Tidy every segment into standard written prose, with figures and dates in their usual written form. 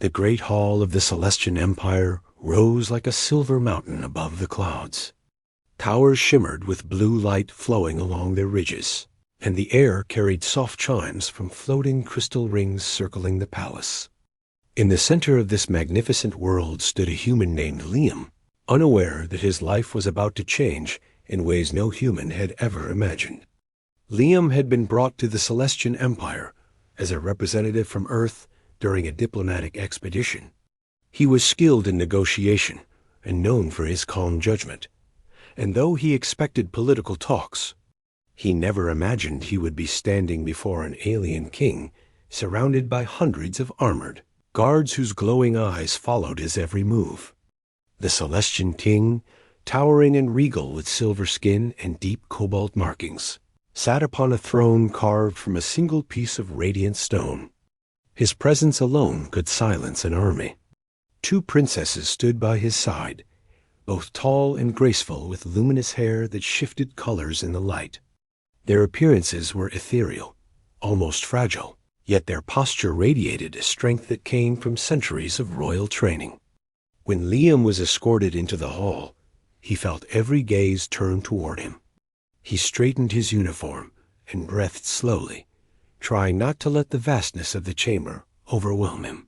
The great hall of the Celestian Empire rose like a silver mountain above the clouds. Towers shimmered with blue light flowing along their ridges, and the air carried soft chimes from floating crystal rings circling the palace. In the center of this magnificent world stood a human named Liam, unaware that his life was about to change in ways no human had ever imagined. Liam had been brought to the Celestian Empire as a representative from Earth during a diplomatic expedition. He was skilled in negotiation and known for his calm judgment, and though he expected political talks, he never imagined he would be standing before an alien king surrounded by hundreds of armored guards whose glowing eyes followed his every move. The Celestian king, towering and regal with silver skin and deep cobalt markings, sat upon a throne carved from a single piece of radiant stone. His presence alone could silence an army. 2 princesses stood by his side, both tall and graceful with luminous hair that shifted colors in the light. Their appearances were ethereal, almost fragile, yet their posture radiated a strength that came from centuries of royal training. When Liam was escorted into the hall, he felt every gaze turn toward him. He straightened his uniform and breathed slowly, trying not to let the vastness of the chamber overwhelm him.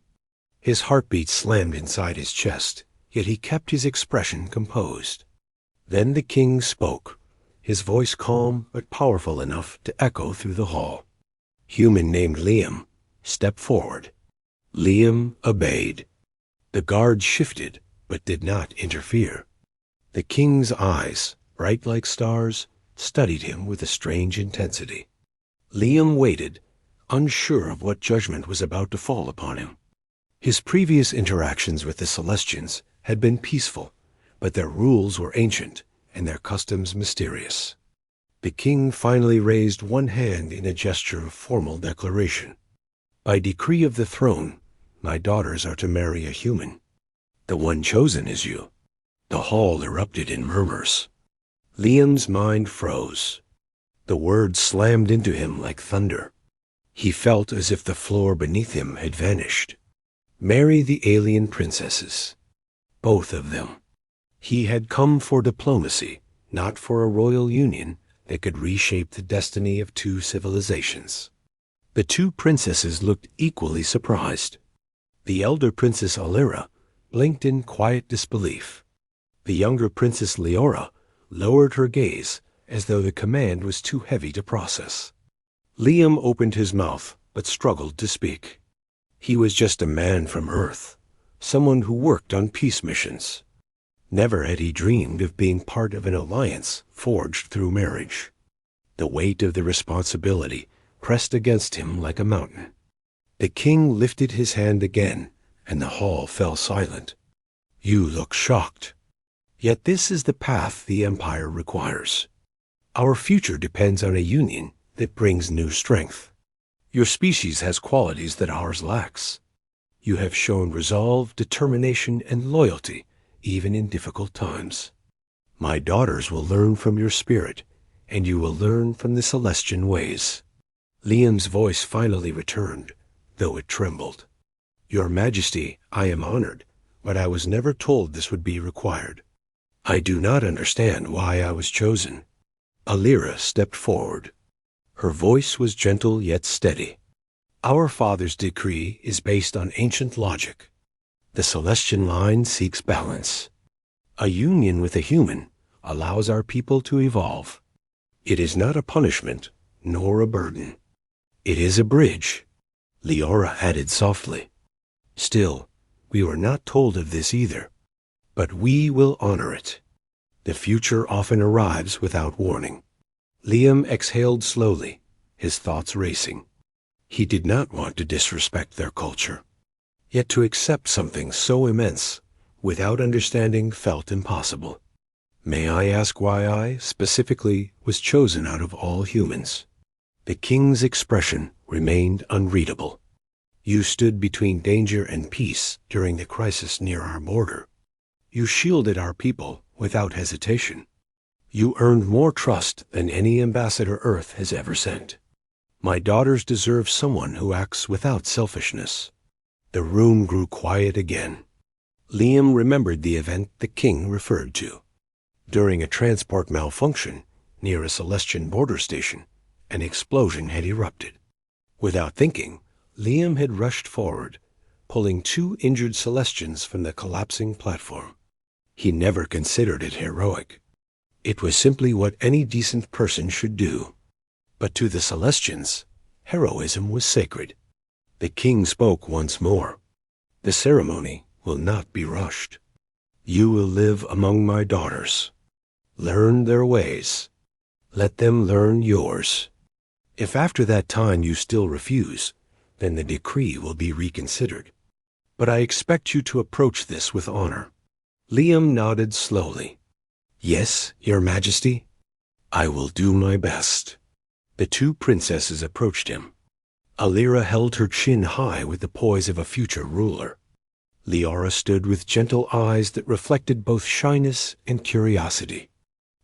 His heartbeat slammed inside his chest, yet he kept his expression composed. Then the king spoke, his voice calm but powerful enough to echo through the hall. Human named Liam, step forward. Liam obeyed. The guards shifted, but did not interfere. The king's eyes, bright like stars, studied him with a strange intensity. Liam waited, unsure of what judgment was about to fall upon him. His previous interactions with the Celestians had been peaceful, but their rules were ancient and their customs mysterious. The king finally raised one hand in a gesture of formal declaration. By decree of the throne, my daughters are to marry a human. The one chosen is you. The hall erupted in murmurs. Liam's mind froze. The words slammed into him like thunder. He felt as if the floor beneath him had vanished. Marry the alien princesses. Both of them. He had come for diplomacy, not for a royal union that could reshape the destiny of 2 civilizations. The 2 princesses looked equally surprised. The elder Princess Alira blinked in quiet disbelief. The younger Princess Leora lowered her gaze as though the command was too heavy to process. Liam opened his mouth but struggled to speak. He was just a man from Earth, someone who worked on peace missions. Never had he dreamed of being part of an alliance forged through marriage. The weight of the responsibility pressed against him like a mountain. The king lifted his hand again, and the hall fell silent. You look shocked. Yet this is the path the Empire requires. Our future depends on a union that brings new strength. Your species has qualities that ours lacks. You have shown resolve, determination, and loyalty, even in difficult times. My daughters will learn from your spirit, and you will learn from the Celestian ways. Liam's voice finally returned, though it trembled. Your Majesty, I am honored, but I was never told this would be required. I do not understand why I was chosen. Alira stepped forward. Her voice was gentle yet steady. Our father's decree is based on ancient logic. The Celestian line seeks balance. A union with a human allows our people to evolve. It is not a punishment, nor a burden. It is a bridge, Leora added softly. Still, we were not told of this either, but we will honor it. The future often arrives without warning. Liam exhaled slowly, his thoughts racing. He did not want to disrespect their culture. Yet to accept something so immense without understanding felt impossible. May I ask why I, specifically, was chosen out of all humans? The king's expression remained unreadable. You stood between danger and peace during the crisis near our border. You shielded our people without hesitation. You earned more trust than any ambassador Earth has ever sent. My daughters deserve someone who acts without selfishness. The room grew quiet again. Liam remembered the event the king referred to. During a transport malfunction near a Celestian border station, an explosion had erupted. Without thinking, Liam had rushed forward, pulling 2 injured Celestians from the collapsing platform. He never considered it heroic. It was simply what any decent person should do. But to the Celestians, heroism was sacred. The king spoke once more. The ceremony will not be rushed. You will live among my daughters. Learn their ways. Let them learn yours. If after that time you still refuse, then the decree will be reconsidered. But I expect you to approach this with honor. Liam nodded slowly. Yes, Your Majesty. I will do my best. The 2 princesses approached him. Alira held her chin high with the poise of a future ruler. Leora stood with gentle eyes that reflected both shyness and curiosity.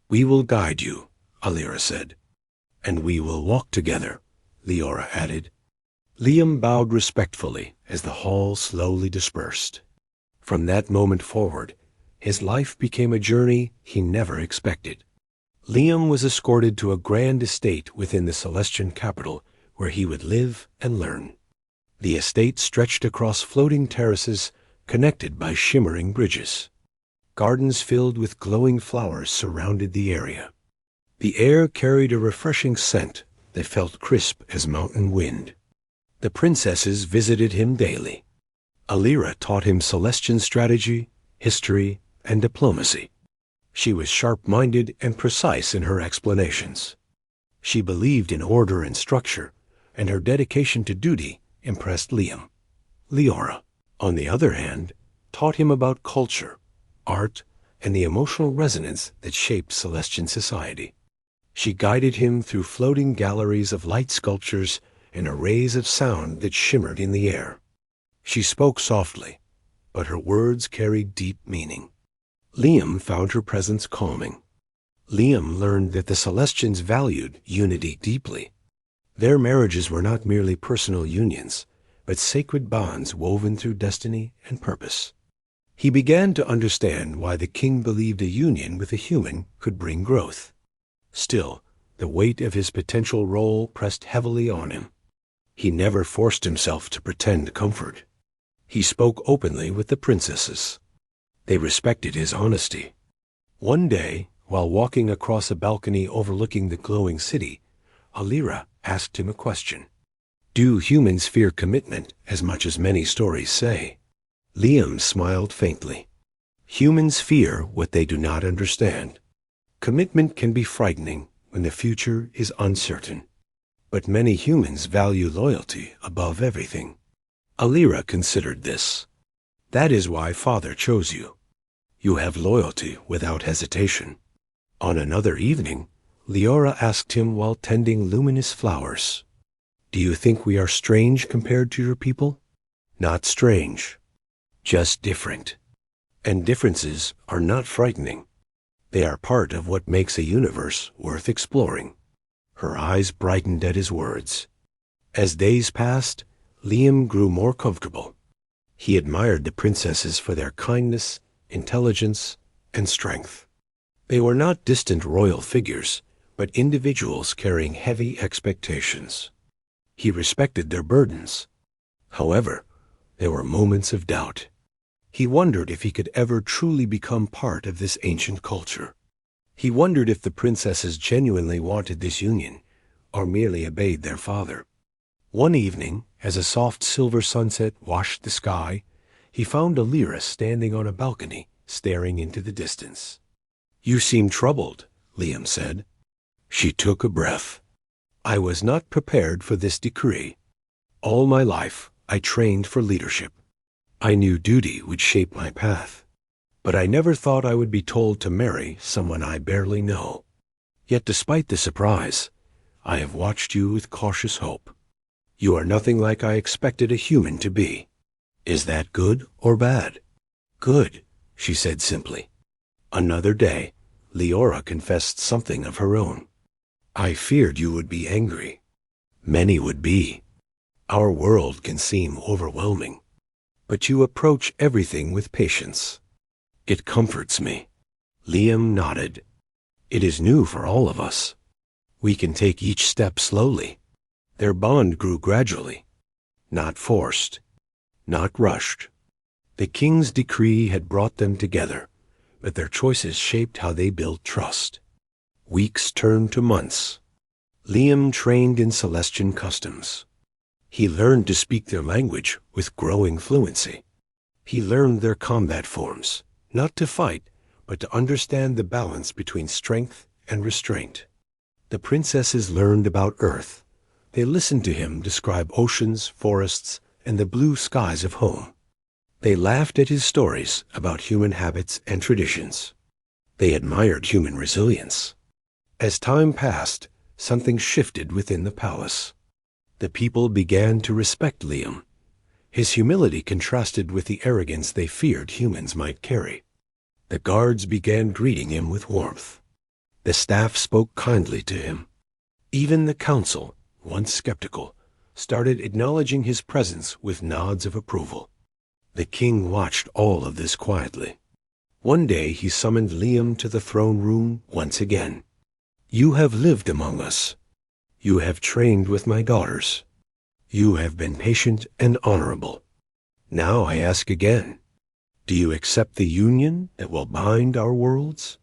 We will guide you, Alira said. And we will walk together, Leora added. Liam bowed respectfully as the hall slowly dispersed. From that moment forward, his life became a journey he never expected. Liam was escorted to a grand estate within the Celestian capital where he would live and learn. The estate stretched across floating terraces connected by shimmering bridges. Gardens filled with glowing flowers surrounded the area. The air carried a refreshing scent that felt crisp as mountain wind. The princesses visited him daily. Alira taught him Celestian strategy, history, and diplomacy. She was sharp-minded and precise in her explanations. She believed in order and structure, and her dedication to duty impressed Liam. Leora, on the other hand, taught him about culture, art, and the emotional resonance that shaped Celestian society. She guided him through floating galleries of light sculptures and arrays of sound that shimmered in the air. She spoke softly, but her words carried deep meaning. Liam found her presence calming. Liam learned that the Celestians valued unity deeply. Their marriages were not merely personal unions, but sacred bonds woven through destiny and purpose. He began to understand why the king believed a union with a human could bring growth. Still, the weight of his potential role pressed heavily on him. He never forced himself to pretend comfort. He spoke openly with the princesses. They respected his honesty. One day, while walking across a balcony overlooking the glowing city, Alira asked him a question. Do humans fear commitment as much as many stories say? Liam smiled faintly. Humans fear what they do not understand. Commitment can be frightening when the future is uncertain. But many humans value loyalty above everything. Alira considered this. That is why Father chose you. You have loyalty without hesitation. On another evening, Leora asked him while tending luminous flowers, Do you think we are strange compared to your people? Not strange, just different. And differences are not frightening. They are part of what makes a universe worth exploring. Her eyes brightened at his words. As days passed, Liam grew more comfortable. He admired the princesses for their kindness, intelligence, and strength. They were not distant royal figures, but individuals carrying heavy expectations. He respected their burdens. However, there were moments of doubt. He wondered if he could ever truly become part of this ancient culture. He wondered if the princesses genuinely wanted this union, or merely obeyed their father. One evening, as a soft silver sunset washed the sky, he found Alira standing on a balcony, staring into the distance. You seem troubled, Liam said. She took a breath. I was not prepared for this decree. All my life, I trained for leadership. I knew duty would shape my path. But I never thought I would be told to marry someone I barely know. Yet despite the surprise, I have watched you with cautious hope. You are nothing like I expected a human to be. Is that good or bad? Good, she said simply. Another day, Leora confessed something of her own. I feared you would be angry. Many would be. Our world can seem overwhelming. but you approach everything with patience. It comforts me." Liam nodded. "It is new for all of us. We can take each step slowly." Their bond grew gradually, not forced, not rushed. The king's decree had brought them together, but their choices shaped how they built trust. Weeks turned to months. Liam trained in Celestian customs. He learned to speak their language with growing fluency. He learned their combat forms, not to fight, but to understand the balance between strength and restraint. The princesses learned about Earth. They listened to him describe oceans, forests, and the blue skies of home. They laughed at his stories about human habits and traditions. They admired human resilience. As time passed, something shifted within the palace. The people began to respect Liam. His humility contrasted with the arrogance they feared humans might carry. The guards began greeting him with warmth. The staff spoke kindly to him. Even the council, once skeptical, started acknowledging his presence with nods of approval. The king watched all of this quietly. One day he summoned Liam to the throne room once again. "You have lived among us. You have trained with my daughters. You have been patient and honorable. Now I ask again, do you accept the union that will bind our worlds?"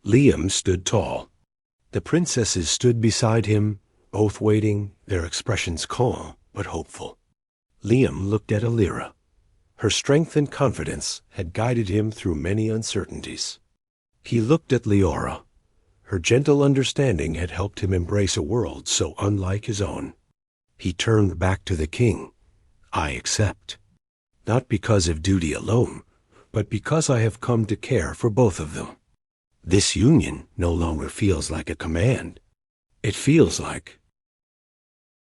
Liam stood tall. The princesses stood beside him, both waiting, their expressions calm but hopeful. Liam looked at Alira. Her strength and confidence had guided him through many uncertainties. He looked at Leora. Her gentle understanding had helped him embrace a world so unlike his own. He turned back to the king. "I accept. Not because of duty alone, but because I have come to care for both of them. This union no longer feels like a command. It feels like